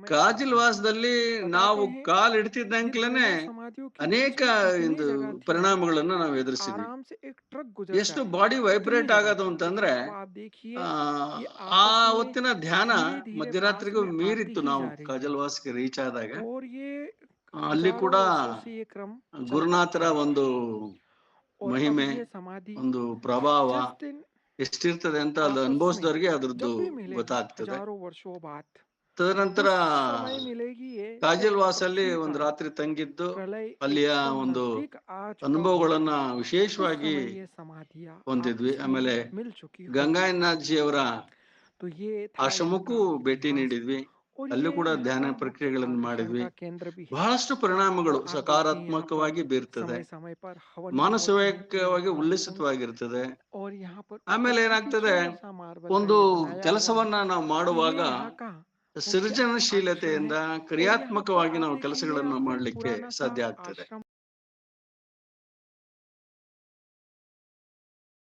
समय ಕಾಜಲ್ आता है। ವಾಸದಲ್ಲಿ ನಾವು बताते हैं ಕಾಲ್ ये ಇಡ್ತಿದ್ದಂಕ್ಲೇನೆ दोनों समाधियों के ಅನೇಕ बीच में इतनी ಇದು जगह थी ಪರಿಣಾಮಗಳನ್ನ ನಾವು कि ಎದುರಿಸಿದ್ವಿ. आराम से एक ट्रक गुजर ಎಷ್ಟು जाए, ಬಾಡಿ इतनी ವೈಬ್ರೇಟ್ जगह ಆಗೋದು थी। ಅಂತಂದ್ರೆ अब आप देखिए ಆ ये ಆ आपस में ಹೊತ್ತಿನ ಧ್ಯಾನ धीरे-धीरे पास ಮಧ್ಯರಾತ್ರಿಗೂ में आती ಮೀರಿತ್ತು. ही ನಾವು जा रही है ಕಾಜಲ್ ವಾಸ್ಗೆ ರೀಚ್ ಆದಾಗ और ये ಅಲ್ಲಿ ಕೂಡ हज़ारों वर्षों से ये क्रम चलता आ ಗುರುನಾಥರ रहा है। ಒಂದು और अब ಮಹಿಮೆ, ये समाधि ಒಂದು ಪ್ರಭಾವ जिस दिन ಎಷ್ಟಿರ್ತದೆ ಅಂತ ಅಲ್ಲಿ आपस में ಅನುಭವಿಸಿದವ್ರಿಗೆ ಅದ್ರದ್ದು जब भी मिलेगी ಗೊತ್ತಾಗ್ತದೆ. हज़ारों वर्षों बाद, ತದನಂತರ उस समय मिलेगी ये जब ಕಾಜಲ್ ವಾಸಲ್ಲಿ पृथ्वी ಒಂದು पर ರಾತ್ರಿ ತಂಗಿದ್ದು प्रलय ಅಲ್ಲಿಯ एकदम ಒಂದು नजदीक आ चुका होगा। ಅನುಭವಗಳನ್ನ उस ವಿಶೇಷವಾಗಿ समय ये समाधियां ಹೊಂದಿದ್ವಿ. आपस में ಆಮೇಲೆ मिल चुकी होगी। ಗಂಗಾಯನಾಥ್ಜಿ ಅವರ तो ये था यहाँ ಆಶ್ರಮಕ್ಕೂ का ಭೇಟಿ इतिहास ನೀಡಿದ್ವಿ. और ಅಲ್ಲೂ ये ಕೂಡ यहाँ ಧ್ಯಾನ का मुख्य ಪ್ರಕ್ರಿಯೆಗಳನ್ನು आकर्षण ಮಾಡಿದ್ವಿ. का केंद्र भी है। ಬಹಳಷ್ಟು ಪರಿಣಾಮಗಳು और आप देखिए यहाँ पर ಸಕಾರಾತ್ಮಕವಾಗಿ ಬೀರ್ತದೆ, समय समय पर हवन भी होते हैं ಮಾನಸಿಕವಾಗಿ महात्माओं के। ಉಲ್ಲಾಸಿತವಾಗಿರ್ತದೆ. और यहाँ पर ऊपर ಆಮೇಲೆ काफी ಏನಾಗ್ತದೆ, सुंदर सा मार्बल का ಒಂದು ये बनाया हुआ है ಕೆಲಸವನ್ನ ನಾವು कि ಮಾಡುವಾಗ ये यहाँ का मुख्य आकर्षण ಸೃಜನಶೀಲತೆಯಿಂದ है। और यहाँ पर ಕ್ರಿಯಾತ್ಮಕವಾಗಿ आप ನಾವು देखेंगे ಕೆಲಸಗಳನ್ನು आपको एक ಮಾಡಲಿಕ್ಕೆ पुराना सा ಸಾಧ್ಯ ಆಗ್ತದೆ. आश्रम